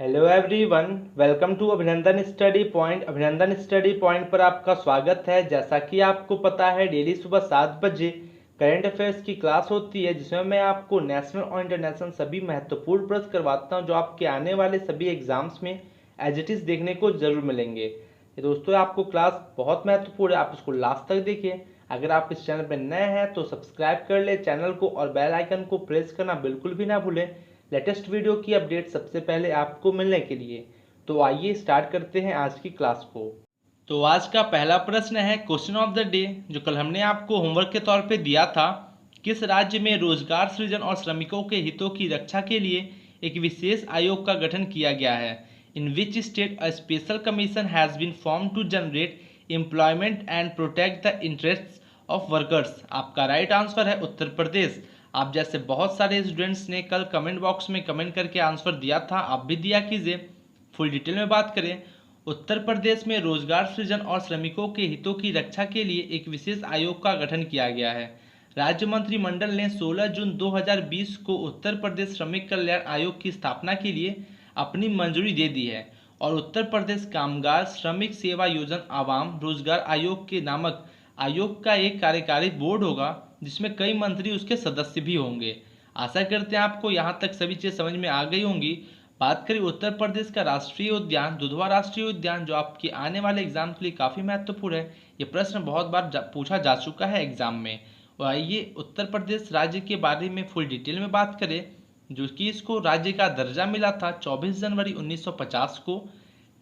Hello everyone, welcome to अभिनंदन study point. अभिनंदन study point पर आपका स्वागत है। जैसा कि आपको पता है, डेली सुबह 7 बजे करंट अफेयर्स की क्लास होती है, जिसमें मैं आपको नेशनल और इंटरनेशनल सभी महत्वपूर्ण प्रश्न करवाता हूं, जो आपके आने वाले सभी एग्जाम्स में एज इट इज़ देखने को जरूर मिलेंगे। ये दोस्तों, आपको क्लास बहुत महत्वपूर्ण है, आप इसको लास्ट तक देखिए। अगर आप इस चैनल पर नए हैं तो सब्सक्राइब कर ले चैनल को और बेल आइकन को प्रेस करना बिल्कुल भी ना भूलें, लेटेस्ट वीडियो की अपडेट सबसे पहले आपको मिलने के लिए। तो आइए स्टार्ट करते हैं आज की क्लास को। तो आज का पहला प्रश्न है क्वेश्चन ऑफ द डे, जो कल हमने आपको होमवर्क के तौर पे दिया था। किस राज्य में रोजगार सृजन और श्रमिकों के हितों की रक्षा के लिए एक विशेष आयोग का गठन किया गया है? In which state a special commission has been form to generate employment and protect the interests of workers? आपका राइट आंसर है उत्तर प्रदेश। आप जैसे बहुत सारे स्टूडेंट्स ने कल कमेंट बॉक्स में कमेंट करके आंसर दिया था, आप भी दिया कीजिए। फुल डिटेल में बात करें, उत्तर प्रदेश में रोजगार सृजन और श्रमिकों के हितों की रक्षा के लिए एक विशेष आयोग का गठन किया गया है। राज्य मंत्रिमंडल ने 16 जून 2020 को उत्तर प्रदेश श्रमिक कल्याण आयोग की स्थापना के लिए अपनी मंजूरी दे दी है और उत्तर प्रदेश कामगार श्रमिक सेवा योजना आवाम रोजगार आयोग के नामक आयोग का एक कार्यकारी बोर्ड होगा, जिसमें कई मंत्री उसके सदस्य भी होंगे। आशा करते हैं आपको यहाँ तक सभी चीज़ समझ में आ गई होंगी। बात करें उत्तर प्रदेश का राष्ट्रीय उद्यान दुधवा राष्ट्रीय उद्यान, जो आपके आने वाले एग्जाम के लिए काफ़ी महत्वपूर्ण है। ये प्रश्न बहुत बार पूछा जा चुका है एग्जाम में। और आइए उत्तर प्रदेश राज्य के बारे में फुल डिटेल में बात करें, जो कि इसको राज्य का दर्जा मिला था 24 जनवरी 1950 को।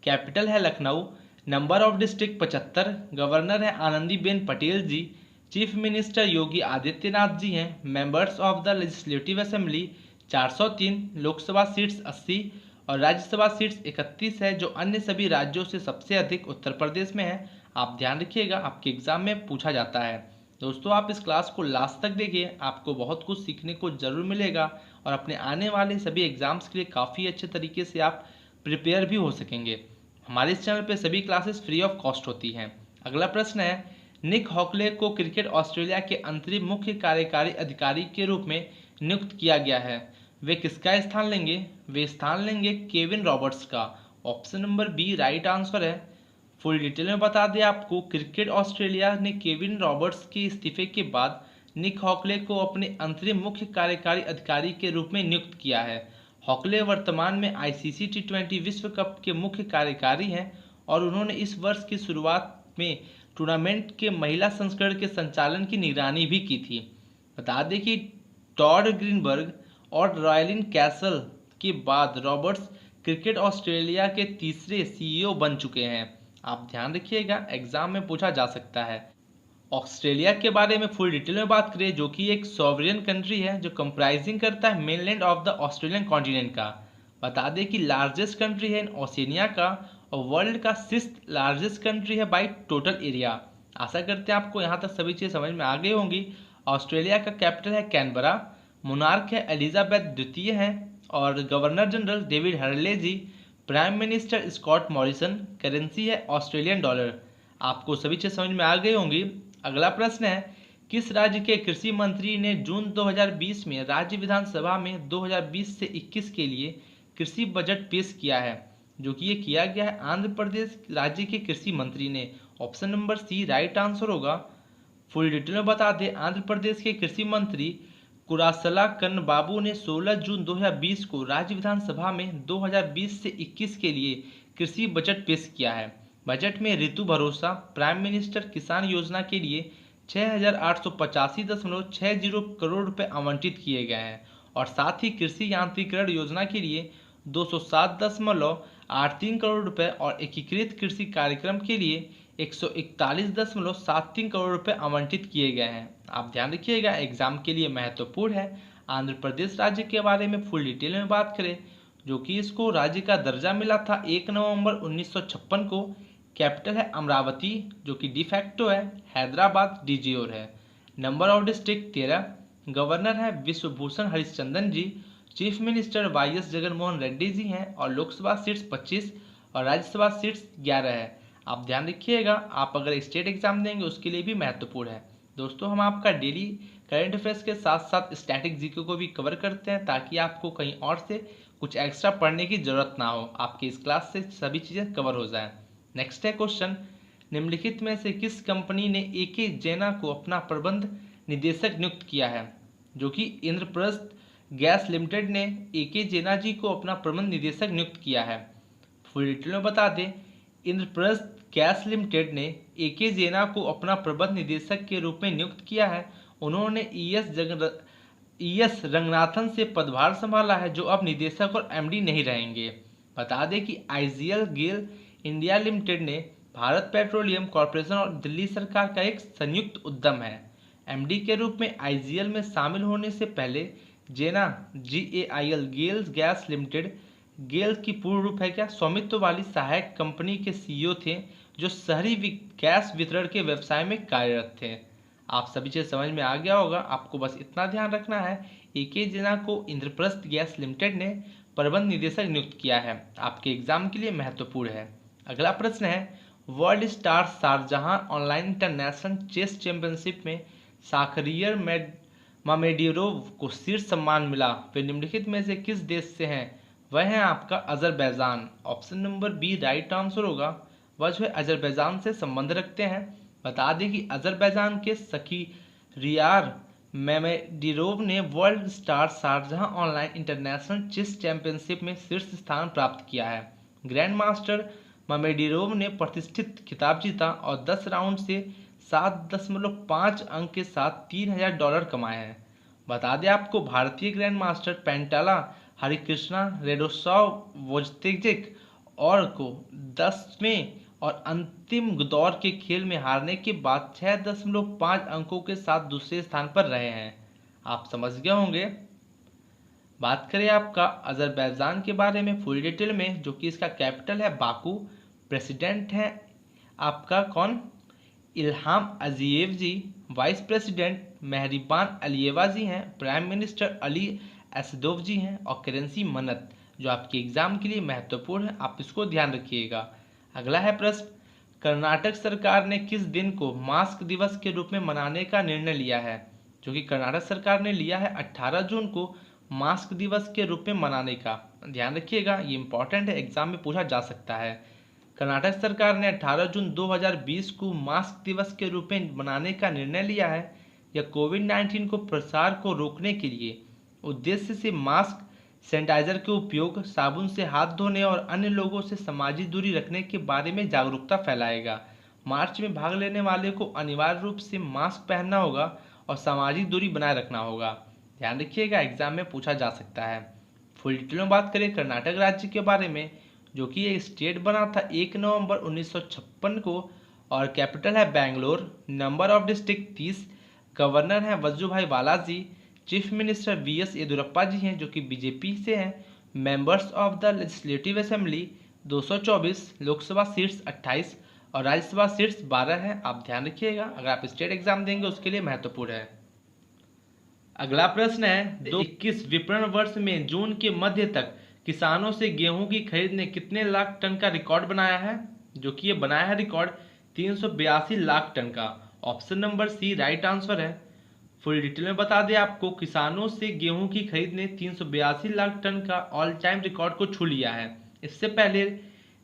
कैपिटल है Lucknow. Number of district 75। Governor है आनंदीबेन पटेल जी। चीफ मिनिस्टर योगी आदित्यनाथ जी हैं। Members of the legislative assembly 403। Lok Sabha seats 80 और राज्यसभा सीट्स 31 है, जो अन्य सभी राज्यों से सबसे अधिक उत्तर प्रदेश में है। आप ध्यान रखिएगा, आपके एग्जाम में पूछा जाता है। दोस्तों, आप इस क्लास को लास्ट तक देखिए, आपको बहुत कुछ सीखने को जरूर मिलेगा और अपने आने वाले सभी एग्जाम्स के लिए काफ़ी अच्छे तरीके से आप प्रिपेयर भी हो सकेंगे। हमारे इस चैनल पे सभी क्लासेस फ्री ऑफ कॉस्ट होती हैं। अगला प्रश्न है, निक हॉकले को क्रिकेट ऑस्ट्रेलिया के अंतरिम मुख्य कार्यकारी अधिकारी के रूप में नियुक्त किया गया है। वे किसका स्थान लेंगे? वे स्थान लेंगे केविन रॉबर्ट्स का। Option number B right answer है। फुल डिटेल में बता दें आपको, क्रिकेट ऑस्ट्रेलिया ने केविन रॉबर्ट्स के इस्तीफे के बाद निक हॉकले को अपने अंतरिम मुख्य कार्यकारी अधिकारी के रूप में नियुक्त किया है। हॉकले वर्तमान में आईसीसी टी20 विश्व कप के मुख्य कार्यकारी हैं और उन्होंने इस वर्ष की शुरुआत में टूर्नामेंट के महिला संस्करण के संचालन की निगरानी भी की थी। बता दें कि टॉड ग्रीनबर्ग और रॉयलिन कैसल के बाद रॉबर्ट्स क्रिकेट ऑस्ट्रेलिया के तीसरे सीईओ बन चुके हैं। आप ध्यान रखिएगा, एग्जाम में पूछा जा सकता है। ऑस्ट्रेलिया के बारे में फुल डिटेल में बात करें, जो कि एक सॉवरेन कंट्री है, जो कंप्राइजिंग करता है mainland of the Australian continent का। बता दें कि लार्जेस्ट कंट्री है इन ओशिनिया का और वर्ल्ड का 6th लार्जेस्ट कंट्री है बाय टोटल एरिया। आशा करते हैं आपको यहाँ तक सभी चीज़ समझ में आ गई होंगी। ऑस्ट्रेलिया का कैपिटल है कैनबरा। मोनार्क है एलिजाबेथ द्वितीय हैं और governor general David Hurley ji. Prime minister Scott Morrison. Currency है ऑस्ट्रेलियन डॉलर। आपको सभी चीज़ समझ में आ गई होंगी। अगला प्रश्न है, किस राज्य के कृषि मंत्री ने जून 2020 में राज्य विधानसभा में 2020 से 21 के लिए कृषि बजट पेश किया है? जो कि ये किया गया है आंध्र प्रदेश राज्य के कृषि मंत्री ने। Option number C right answer होगा। फुल डिटेल में बता दें, आंध्र प्रदेश के कृषि मंत्री कुरासला कन्नबाबू ने 16 जून 2020 को राज्य विधानसभा में 2020 से 21 के लिए कृषि बजट पेश किया है। बजट में ऋतु भरोसा प्राइम मिनिस्टर किसान योजना के लिए 6,885.60 करोड़ रुपए आवंटित किए गए हैं और साथ ही कृषि यांत्रिकरण योजना के लिए 207.83 करोड़ रुपए और एकीकृत कृषि कार्यक्रम के लिए 141.73 करोड़ रुपए आवंटित किए गए हैं। आप ध्यान रखिएगा, एग्जाम के लिए महत्वपूर्ण है। आंध्र प्रदेश राज्य के बारे में फुल डिटेल में बात करें, जो कि इसको राज्य का दर्जा मिला था 1 नवंबर 1956 को। कैपिटल है अमरावती, जो कि डिफैक्टो है हैदराबाद डीजीओर है। Number of district 13। गवर्नर है Vishwabhushan Harichandan ji. Chief minister YS Jaganmohan Reddy ji हैं और लोकसभा सीट्स 25 और राज्यसभा सीट्स 11 है। आप ध्यान रखिएगा, आप अगर स्टेट एग्जाम देंगे उसके लिए भी महत्वपूर्ण है। दोस्तों, हम आपका डेली करंट अफेयर्स के साथ साथ स्टैटिक जीके को भी कवर करते हैं, ताकि आपको कहीं और से कुछ एक्स्ट्रा पढ़ने की जरूरत ना हो, आपकी इस क्लास से सभी चीज़ें कवर हो जाएं। नेक्स्ट है क्वेश्चन, निम्नलिखित में से किस कंपनी ने ए.के. जैना को अपना प्रबंध निदेशक नियुक्त किया है? जो कि इंद्रप्रस्थ गैस लिमिटेड ने ए.के. जैना जी को अपना प्रबंध निदेशक नियुक्त किया है। फुल डिटेल में बता दें, इंद्रप्रस्थ गैस लिमिटेड ने ए.के. जैना को अपना प्रबंध निदेशक के रूप में नियुक्त किया है। उन्होंने ई.एस. रंगनाथन से पदभार संभाला है, जो अब निदेशक और एमडी नहीं रहेंगे। बता दें कि आईजीएल गेल इंडिया लिमिटेड ने भारत पेट्रोलियम कॉरपोरेशन और दिल्ली सरकार का एक संयुक्त उद्यम है। एमडी के रूप में आईजीएल में शामिल होने से पहले जैना GAIL गेल गैस लिमिटेड गेल की पूर्ण रूप है क्या स्वामित्व वाली सहायक कंपनी के सीईओ थे, जो शहरी गैस वितरण के व्यवसाय में कार्यरत थे। आप सभी चीज़ समझ में आ गया होगा। आपको बस इतना ध्यान रखना है, ए.के. जैना को इंद्रप्रस्थ गैस लिमिटेड ने प्रबंध निदेशक नियुक्त किया है। आपके एग्जाम के लिए महत्वपूर्ण है। अगला प्रश्न है, World Star Sharjah Online International Chess Championship में शाखरियर मामेडिरोव को शीर्ष सम्मान मिला। वे निम्नलिखित में से किस देश से हैं? वह है आपका Azerbaijan. Option number B right answer होगा। वह जो है अजरबैजान से संबंध रखते हैं। बता दें कि अजरबैजान के शाखरियार मामेडिरोव ने World Star Sharjah Online International Chess Championship में शीर्ष स्थान प्राप्त किया है। ग्रैंड मास्टर मामेडिरोव ने प्रतिष्ठित खिताब जीता और 10 राउंड से 7.5 अंक के साथ $3000 कमाए हैं। बता दें आपको, भारतीय ग्रैंड मास्टर पेंटाला हरिकृष्णा रेडोसोव-वोजतेजिक और को 10वें और अंतिम दौर के खेल में हारने के बाद 6.5 अंकों के साथ दूसरे स्थान पर रहे हैं। आप समझ गए होंगे। बात करें आपका अजरबैजान के बारे में फुल डिटेल में, जो कि इसका कैपिटल है बाकू। प्रेसिडेंट है आपका कौन? इल्हाम अलियेव जी। वाइस प्रेसिडेंट मेहरिबान अलियेवा जी हैं। प्राइम मिनिस्टर अली असदोव जी हैं। और करेंसी मन्नत, जो आपके एग्जाम के लिए महत्वपूर्ण है, आप इसको ध्यान रखिएगा। अगला है प्रश्न, कर्नाटक सरकार ने किस दिन को मास्क दिवस के रूप में मनाने का निर्णय लिया है? जो कि कर्नाटक सरकार ने लिया है 18 जून को मास्क दिवस के रूप में मनाने का। ध्यान रखिएगा, ये इंपॉर्टेंट है, एग्जाम में पूछा जा सकता है। कर्नाटक सरकार ने 18 जून 2020 को मास्क दिवस के रूप में मनाने का निर्णय लिया है। यह कोविड-19 को प्रसार को रोकने के लिए उद्देश्य से मास्क, सैनिटाइजर के उपयोग, साबुन से हाथ धोने और अन्य लोगों से सामाजिक दूरी रखने के बारे में जागरूकता फैलाएगा। मार्च में भाग लेने वाले को अनिवार्य रूप से मास्क पहनना होगा और सामाजिक दूरी बनाए रखना होगा। ध्यान रखिएगा, एग्जाम में पूछा जा सकता है। फुल डिटेल में बात करें कर्नाटक राज्य के बारे में, जो कि ये स्टेट बना था 1 नवंबर 1956 को और कैपिटल है Bangalore. Number of district 30। Governor हैं Vajubhai Vala ji. Chief minister VS. Yediyurappa ji हैं, जो कि बीजेपी से हैं। Members of the legislative assembly 224। Lok Sabha seats 28 और राज्यसभा सीट्स 12 हैं। आप ध्यान रखिएगा, अगर आप स्टेट एग्जाम देंगे उसके लिए महत्वपूर्ण है। अगला प्रश्न है, 2021 विपणन वर्ष में जून के मध्य तक किसानों से गेहूं की खरीद ने कितने लाख टन का रिकॉर्ड बनाया है? जो कि ये बनाया है रिकॉर्ड 382 लाख टन का। Option number C right answer है। फुल डिटेल में बता दें आपको, किसानों से गेहूं की खरीद ने 382 लाख टन का ऑल टाइम रिकॉर्ड को छू लिया है। इससे पहले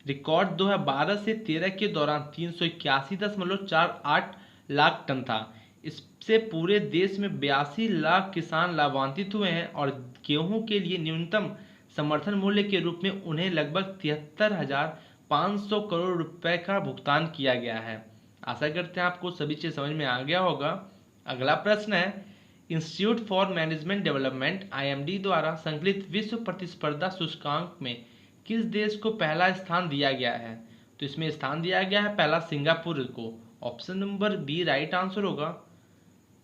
रिकॉर्ड 2012 से 13 के दौरान 381.48 लाख टन था। इससे पूरे देश में 82 लाख किसान लाभान्वित हुए हैं और गेहूं के लिए न्यूनतम समर्थन मूल्य के रूप में उन्हें लगभग 73,500 करोड़ रुपए का भुगतान किया गया है। आशा करते हैं आपको सभी चीज़ समझ में आ गया होगा। अगला प्रश्न है, institute for management development IMD द्वारा संकलित विश्व प्रतिस्पर्धा सूचकांक में किस देश को पहला स्थान दिया गया है? तो इसमें स्थान दिया गया है पहला सिंगापुर को। Option number B right answer होगा।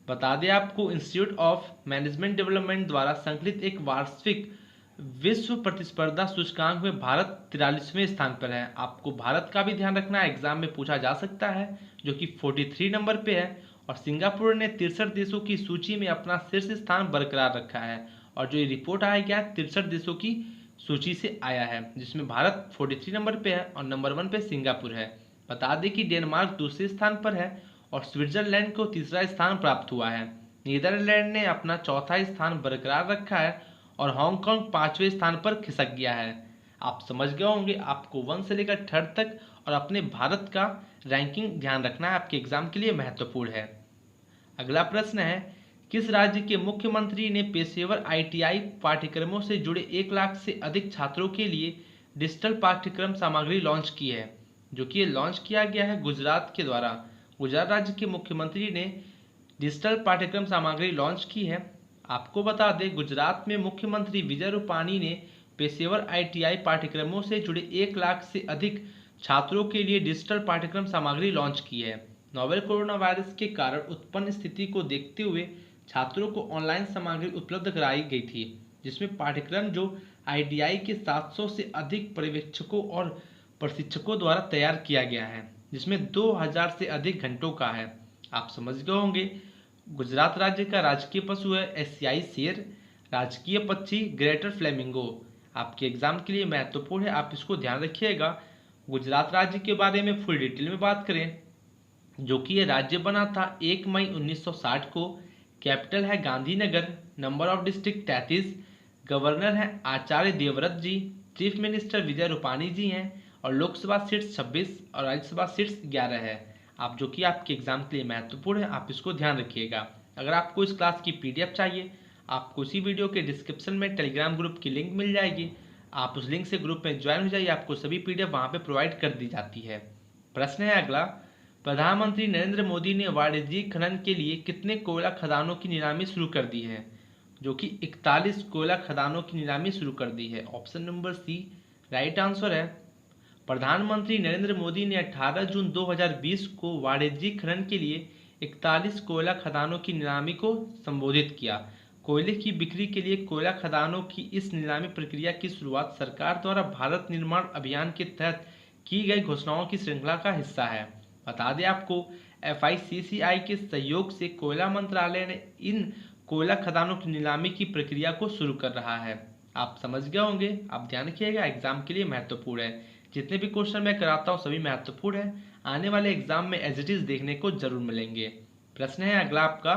बता दें आपको, इंस्टीट्यूट ऑफ मैनेजमेंट डेवलपमेंट द्वारा संकलित एक वार्षिक विश्व प्रतिस्पर्धा सूचकांक में भारत 43वें स्थान पर है। आपको भारत का भी ध्यान रखना है, एग्जाम में पूछा जा सकता है, जो कि 43 नंबर पे है। और सिंगापुर ने 63 देशों की सूची में अपना शीर्ष स्थान बरकरार रखा है। और जो ये रिपोर्ट आया गया 63 देशों की सूची से आया है, जिसमें भारत 43 नंबर पे है और नंबर 1 पे सिंगापुर है। बता दें कि डेनमार्क दूसरे स्थान पर है और स्विट्जरलैंड को तीसरा स्थान प्राप्त हुआ है। नीदरलैंड ने अपना चौथा स्थान बरकरार रखा है और हांगकांग 5वें स्थान पर खिसक गया है। आप समझ गए होंगे, आपको 1 से लेकर 3rd तक और अपने भारत का रैंकिंग ध्यान रखना है, आपके एग्जाम के लिए महत्वपूर्ण है। अगला प्रश्न है, किस राज्य के मुख्यमंत्री ने पेशेवर ITI पाठ्यक्रमों से जुड़े 1 लाख से अधिक छात्रों के लिए डिजिटल पाठ्यक्रम सामग्री लॉन्च की है? जो कि ये लॉन्च किया गया है गुजरात के द्वारा। गुजरात राज्य के मुख्यमंत्री ने डिजिटल पाठ्यक्रम सामग्री लॉन्च की है। आपको बता दें, गुजरात में मुख्यमंत्री विजय रूपाणी ने पेशेवर ITI पाठ्यक्रमों से जुड़े 1 लाख से अधिक छात्रों के लिए डिजिटल पाठ्यक्रम सामग्री लॉन्च की है। नोवेल कोरोना वायरस के कारण उत्पन्न स्थिति को देखते हुए छात्रों को ऑनलाइन सामग्री उपलब्ध कराई गई थी, जिसमें पाठ्यक्रम जो ITI के 700 से अधिक पर्यवेक्षकों और प्रशिक्षकों द्वारा तैयार किया गया है, जिसमें 2000 से अधिक घंटों का है। आप समझ गए होंगे, गुजरात राज्य का राजकीय पशु है एशियाई शेर, राजकीय पक्षी ग्रेटर फ्लेमिंगो। आपके एग्जाम के लिए महत्वपूर्ण है, आप इसको ध्यान रखिएगा। गुजरात राज्य के बारे में फुल डिटेल में बात करें, जो कि ये राज्य बना था 1 मई 1960 को। कैपिटल है Gandhinagar, number of district 33, governor है आचार्य देवव्रत जी, चीफ मिनिस्टर विजय रूपाणी जी हैं और लोकसभा सीट्स 26 और राज्यसभा सीट्स 11 है। आप जो कि आपके एग्जाम के लिए महत्वपूर्ण है, आप इसको ध्यान रखिएगा। अगर आपको इस क्लास की PDF चाहिए, आपको इसी वीडियो के डिस्क्रिप्शन में टेलीग्राम ग्रुप की लिंक मिल जाएगी, आप उस लिंक से ग्रुप में ज्वाइन हो जाइए, आपको सभी PDF वहाँ पे प्रोवाइड कर दी जाती है। प्रश्न है अगला, प्रधानमंत्री नरेंद्र मोदी ने वाणिज्यिक खनन के लिए कितने कोयला खदानों की नीलामी शुरू कर दी है? जो कि 41 कोयला खदानों की नीलामी शुरू कर दी है। Option number C right answer है। प्रधानमंत्री नरेंद्र मोदी ने 18 जून 2020 को वाणिज्यिक खनन के लिए 41 कोयला खदानों की नीलामी को संबोधित किया। कोयले की बिक्री के लिए कोयला खदानों की इस नीलामी प्रक्रिया की शुरुआत सरकार द्वारा भारत निर्माण अभियान के तहत की गई घोषणाओं की श्रृंखला का हिस्सा है। बता दें आपको, FICCI के सहयोग से कोयला मंत्रालय ने इन कोयला खदानों की नीलामी की प्रक्रिया को शुरू कर रहा है। आप समझ गए होंगे, आप ध्यान रखिएगा, एग्जाम के लिए महत्वपूर्ण है। जितने भी क्वेश्चन मैं कराता हूँ सभी महत्वपूर्ण है, आने वाले एग्जाम में एज इट इज देखने को जरूर मिलेंगे। प्रश्न है अगला आपका,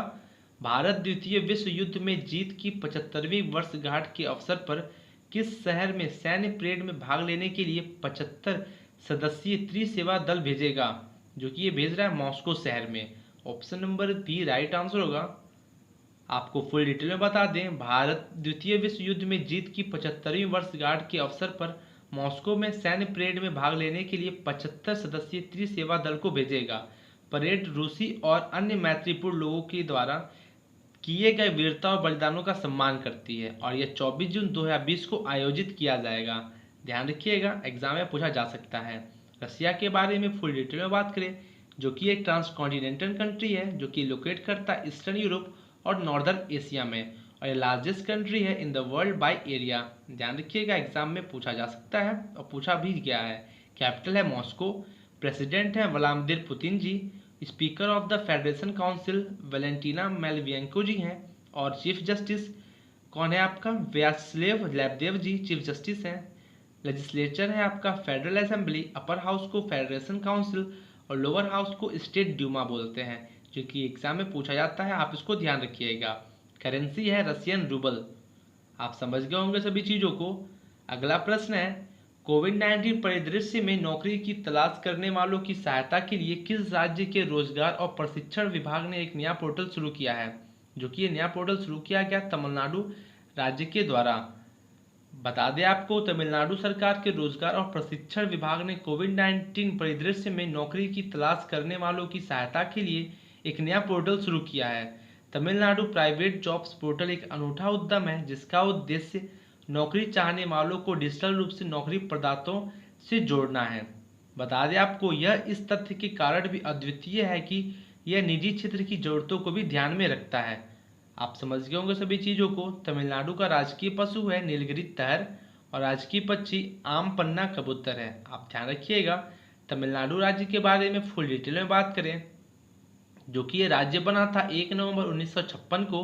भारत द्वितीय विश्व युद्ध में जीत की 75वीं वर्षगांठ के अवसर पर किस शहर में सैन्य परेड में भाग लेने के लिए 75 सदस्यीय त्रिसेवा दल भेजेगा? जो कि ये भेज रहा है मॉस्को शहर में। Option number B right answer होगा। आपको फुल डिटेल में बता दें, भारत द्वितीय विश्व युद्ध में जीत की 75वीं वर्षगांठ के अवसर पर मॉस्को में सैन्य परेड में भाग लेने के लिए 75 सदस्यीय त्रिसेवा दल को भेजेगा। परेड रूसी और अन्य मैत्रीपूर्ण लोगों के द्वारा किए गए वीरता और बलिदानों का सम्मान करती है और यह 24 जून 2020 को आयोजित किया जाएगा। ध्यान रखिएगा, एग्जाम में पूछा जा सकता है। रसिया के बारे में फुल डिटेल में बात करें, जो कि एक ट्रांसकॉन्टिनेंटल कंट्री है, जो कि लोकेट करता है ईस्टर्न यूरोप और नॉर्दर्न एशिया में, और ये लार्जेस्ट कंट्री है in the world by area. ध्यान रखिएगा, एग्जाम में पूछा जा सकता है और पूछा भी गया है। कैपिटल है मॉस्को, प्रेसिडेंट है Vladimir Putin ji, speaker of the federation council Valentina Matviyenko ji हैं, और चीफ जस्टिस कौन है आपका? Vyacheslav Lebedev ji chief justice हैं। लेजिस्लेचर है आपका फेडरल असेंबली, अपर हाउस को फेडरेशन काउंसिल और लोअर हाउस को स्टेट ड्यूमा बोलते हैं, जो कि एग्जाम में पूछा जाता है, आप इसको ध्यान रखिएगा। करेंसी है रशियन रूबल। आप समझ गए होंगे सभी चीज़ों को। अगला प्रश्न है, कोविड-19 परिदृश्य में नौकरी की तलाश करने वालों की सहायता के लिए किस राज्य के रोजगार और प्रशिक्षण विभाग ने एक नया पोर्टल शुरू किया है? जो कि ये नया पोर्टल शुरू किया गया तमिलनाडु राज्य के द्वारा। बता दें आपको, तमिलनाडु सरकार के रोजगार और प्रशिक्षण विभाग ने कोविड-19 परिदृश्य में नौकरी की तलाश करने वालों की सहायता के लिए एक नया पोर्टल शुरू किया है। तमिलनाडु प्राइवेट जॉब्स पोर्टल एक अनूठा उद्यम है जिसका उद्देश्य नौकरी चाहने वालों को डिजिटल रूप से नौकरी प्रदाताओं से जोड़ना है। बता दें आपको, यह इस तथ्य के कारण भी अद्वितीय है कि यह निजी क्षेत्र की जरूरतों को भी ध्यान में रखता है। आप समझ गए होंगे सभी चीज़ों को। तमिलनाडु का राजकीय पशु है नीलगिरी तहर और राजकीय पक्षी आम पन्ना कबूतर है। आप ध्यान रखिएगा। तमिलनाडु राज्य के बारे में फुल डिटेल में बात करें, जो कि ये राज्य बना था 1 नवंबर 1956 को।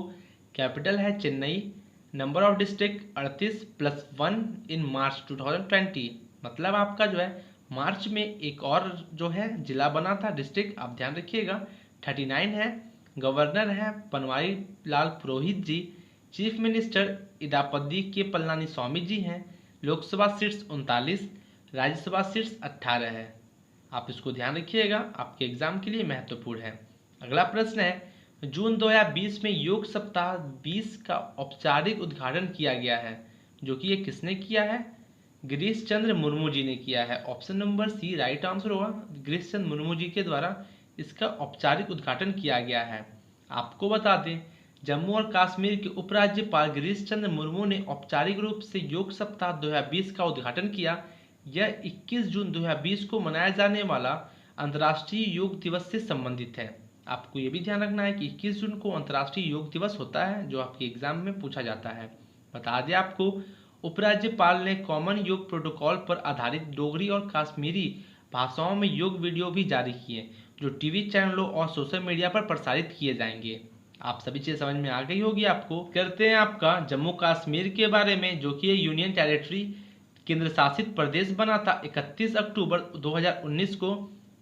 कैपिटल है चेन्नई, नंबर ऑफ डिस्ट्रिक्ट 38 + 1 इन मार्च 2020। मतलब आपका जो है मार्च में एक और जो है जिला बना था, डिस्ट्रिक्ट, आप ध्यान रखिएगा, 39 है। गवर्नर है बनवारी लाल पुरोहित जी, चीफ मिनिस्टर इडापद्दी के पलानी स्वामी जी हैं। लोकसभा सीट्स 39, राज्यसभा सीट्स 18 है। आप इसको ध्यान रखिएगा, आपके एग्जाम के लिए महत्वपूर्ण है। अगला प्रश्न है, जून 2020 में योग सप्ताह 20 का औपचारिक उद्घाटन किया गया है, जो कि ये किसने किया है? गिरीश चंद्र मुर्मू जी ने किया है। Option number C right answer होगा। गिरीश चंद्र मुर्मू जी के द्वारा इसका औपचारिक उद्घाटन किया गया है। आपको बता दें, जम्मू और कश्मीर के उपराज्यपाल गिरीश चंद्र मुर्मू ने औपचारिक रूप से योग सप्ताह 2020 का उद्घाटन किया। यह 21 जून 2020 को मनाया जाने वाला अंतर्राष्ट्रीय योग दिवस से संबंधित है। आपको यह भी ध्यान रखना है कि 21 जून को अंतर्राष्ट्रीय योग दिवस होता है, जो आपके एग्जाम में पूछा जाता है। बता दें आपको, उपराज्यपाल ने कॉमन योग प्रोटोकॉल पर आधारित डोगरी और कश्मीरी भाषाओं में योग वीडियो भी जारी किए, जो टीवी चैनलों और सोशल मीडिया पर प्रसारित किए जाएंगे। आप सभी चीज़ समझ में आ गई होगी आपको। करते हैं आपका जम्मू कश्मीर के बारे में, जो कि यूनियन टेरिटरी केंद्र शासित प्रदेश बना था 31 अक्टूबर 2019 को।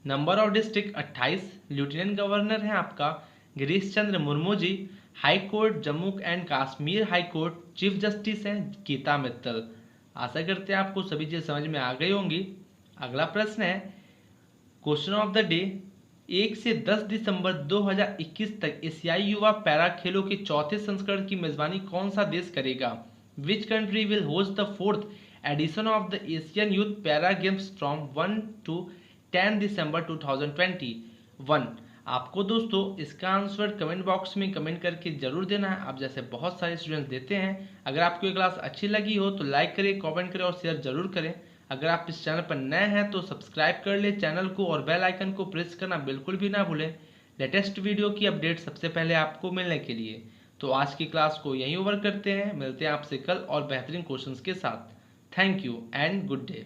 Number of district 28। Lieutenant governor हैं आपका Girish Chandra Murmu ji. High court Jammu and Kashmir high court chief justice हैं गीता मित्तल। आशा करते हैं आपको सभी चीज़ समझ में आ गई होंगी। अगला प्रश्न है, क्वेश्चन ऑफ द डे, 1 से 10 दिसंबर 2021 तक एशियाई युवा पैरा खेलों के चौथे संस्करण की मेजबानी कौन सा देश करेगा? Which country will host the 4th edition of the Asian Youth Para Games from 1 to 10 December 2021? आपको दोस्तों इसका आंसर कमेंट बॉक्स में कमेंट करके जरूर देना है। आप जैसे बहुत सारे स्टूडेंट्स देते हैं। अगर आपको ये क्लास अच्छी लगी हो तो लाइक करें, कमेंट करें और शेयर जरूर करें। अगर आप इस चैनल पर नए हैं तो सब्सक्राइब कर ले चैनल को और बेल आइकन को प्रेस करना बिल्कुल भी ना भूलें, लेटेस्ट वीडियो की अपडेट सबसे पहले आपको मिलने के लिए। तो आज की क्लास को यहीं ओवर करते हैं। मिलते हैं आपसे कल और बेहतरीन क्वेश्चंस के साथ। Thank you and good day.